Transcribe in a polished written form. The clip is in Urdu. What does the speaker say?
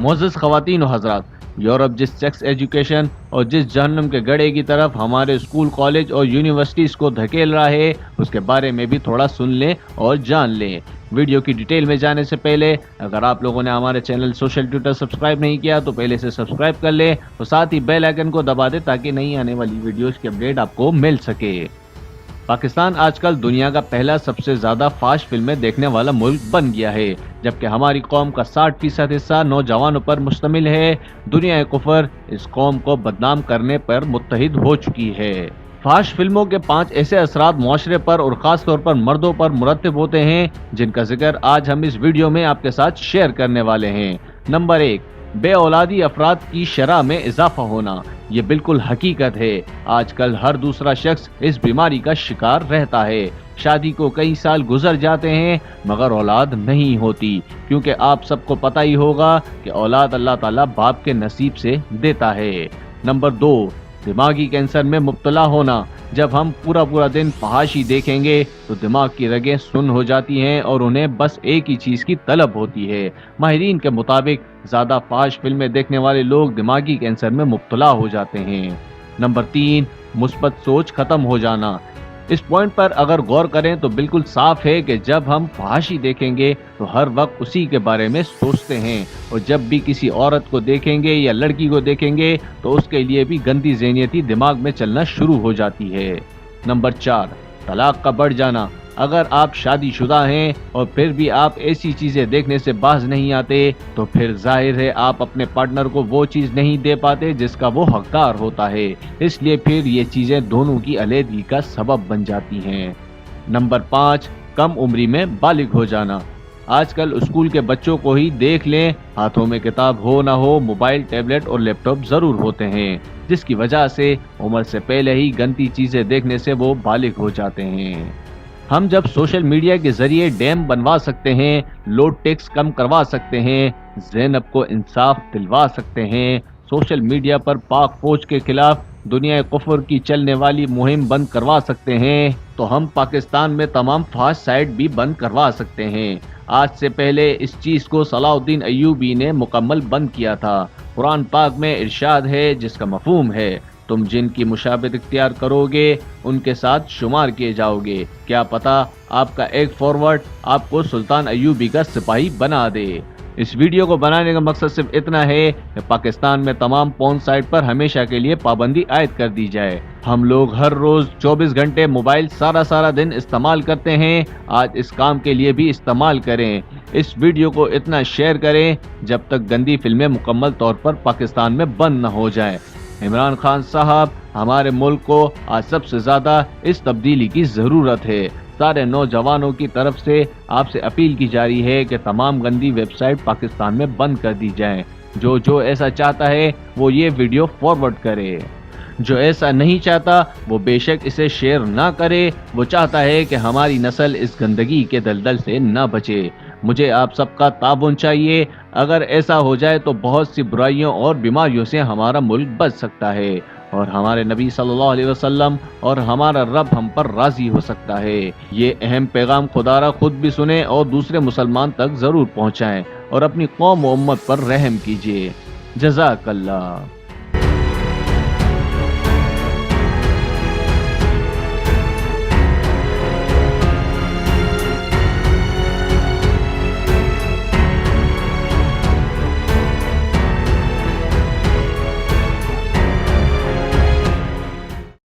معزز خواتین و حضرات، یورپ جس سیکس ایجوکیشن اور جس جہنم کے گڑھے کی طرف ہمارے اسکول، کالج اور یونیورسٹیز کو دھکیل رہا ہے، اس کے بارے میں بھی تھوڑا سن لیں اور جان لیں۔ ویڈیو کی ڈیٹیل میں جانے سے پہلے اگر آپ لوگوں نے ہمارے چینل سوشل ٹویٹر سبسکرائب نہیں کیا تو پہلے سے سبسکرائب کر لیں اور ساتھ ہی بیل آئیکن کو دبا دیں تاکہ نئی آنے والی ویڈیوز کی اپڈیٹ آپ کو مل سکے۔ پاکستان آج کل دنیا کا پہلا سب سے زیادہ فحش فلمیں دیکھنے والا ملک بن گیا ہے، جبکہ ہماری قوم کا 60% حصہ نوجوانوں پر مشتمل ہے۔ دنیا کفر اس قوم کو بدنام کرنے پر متحد ہو چکی ہے۔ فحش فلموں کے 5 ایسے اثرات معاشرے پر اور خاص طور پر مردوں پر مرتب ہوتے ہیں جن کا ذکر آج ہم اس ویڈیو میں آپ کے ساتھ شیئر کرنے والے ہیں۔ نمبر 1، بے اولادی افراد کی شرح میں اضافہ ہونا۔ یہ بالکل حقیقت ہے، آج کل ہر دوسرا شخص اس بیماری کا شکار رہتا ہے۔ شادی کو کئی سال گزر جاتے ہیں مگر اولاد نہیں ہوتی، کیونکہ آپ سب کو پتہ ہی ہوگا کہ اولاد اللہ تعالیٰ باپ کے نصیب سے دیتا ہے۔ نمبر 2، دماغی کینسر میں مبتلا ہونا۔ جب ہم پورا دن فحاشی دیکھیں گے تو دماغ کی رگیں سن ہو جاتی ہیں اور انہیں بس ایک ہی چیز کی طلب ہوتی ہے۔ ماہرین کے مطابق زیادہ فحش فلمیں دیکھنے والے لوگ دماغی کینسر میں مبتلا ہو جاتے ہیں۔ نمبر 3، مثبت سوچ ختم ہو جانا۔ اس پوائنٹ پر اگر غور کریں تو بالکل صاف ہے کہ جب ہم فحاشی دیکھیں گے تو ہر وقت اسی کے بارے میں سوچتے ہیں، اور جب بھی کسی عورت کو دیکھیں گے یا لڑکی کو دیکھیں گے تو اس کے لیے بھی گندی ذہنیتی دماغ میں چلنا شروع ہو جاتی ہے۔ نمبر 4، طلاق کا بڑھ جانا۔ اگر آپ شادی شدہ ہیں اور پھر بھی آپ ایسی چیزیں دیکھنے سے باز نہیں آتے تو پھر ظاہر ہے آپ اپنے پارٹنر کو وہ چیز نہیں دے پاتے جس کا وہ حقدار ہوتا ہے، اس لیے پھر یہ چیزیں دونوں کی علیحدگی کا سبب بن جاتی ہیں۔ نمبر 5، کم عمری میں بالغ ہو جانا۔ آج کل اسکول کے بچوں کو ہی دیکھ لیں، ہاتھوں میں کتاب ہو نہ ہو موبائل، ٹیبلٹ اور لیپ ٹاپ ضرور ہوتے ہیں، جس کی وجہ سے عمر سے پہلے ہی گندی چیزیں دیکھنے سے وہ بالغ ہو جاتے ہیں۔ ہم جب سوشل میڈیا کے ذریعے ڈیم بنوا سکتے ہیں، لوڈ ٹیکس کم کروا سکتے ہیں، زینب کو انصاف دلوا سکتے ہیں، سوشل میڈیا پر پاک فوج کے خلاف دنیا کفر کی چلنے والی مہم بند کروا سکتے ہیں، تو ہم پاکستان میں تمام فحش سائٹ بھی بند کروا سکتے ہیں۔ آج سے پہلے اس چیز کو صلاح الدین ایوبی نے مکمل بند کیا تھا۔ قرآن پاک میں ارشاد ہے جس کا مفہوم ہے، تم جن کی مشابہت اختیار کرو گے ان کے ساتھ شمار کیے جاؤ گے، کیا پتا آپ کا ایک فارورڈ آپ کو سلطان ایوبی کا سپاہی بنا دے۔ اس ویڈیو کو بنانے کا مقصد صرف اتنا ہے کہ پاکستان میں تمام پون سائٹ پر ہمیشہ کے لیے پابندی عائد کر دی جائے۔ ہم لوگ ہر روز 24 گھنٹے موبائل سارا دن استعمال کرتے ہیں، آج اس کام کے لیے بھی استعمال کریں۔ اس ویڈیو کو اتنا شیئر کریں جب تک گندی فلمیں مکمل طور پر پاکستان میں بند نہ ہو جائیں۔ عمران خان صاحب، ہمارے ملک کو آج سب سے زیادہ اس تبدیلی کی ضرورت ہے۔ سارے نوجوانوں کی طرف سے آپ سے اپیل کی جا رہی ہے کہ تمام گندی ویب سائٹ پاکستان میں بند کر دی جائیں۔ جو ایسا چاہتا ہے وہ یہ ویڈیو فارورڈ کرے، جو ایسا نہیں چاہتا وہ بے شک اسے شیئر نہ کرے۔ وہ چاہتا ہے کہ ہماری نسل اس گندگی کے دلدل سے نہ بچے۔ مجھے آپ سب کا تعاون چاہیے، اگر ایسا ہو جائے تو بہت سی برائیوں اور بیماریوں سے ہمارا ملک بچ سکتا ہے، اور ہمارے نبی صلی اللہ علیہ وسلم اور ہمارا رب ہم پر راضی ہو سکتا ہے۔ یہ اہم پیغام خدا را خود بھی سنیں اور دوسرے مسلمان تک ضرور پہنچائیں، اور اپنی قوم و امت پر رحم کیجیے۔ جزاک اللہ۔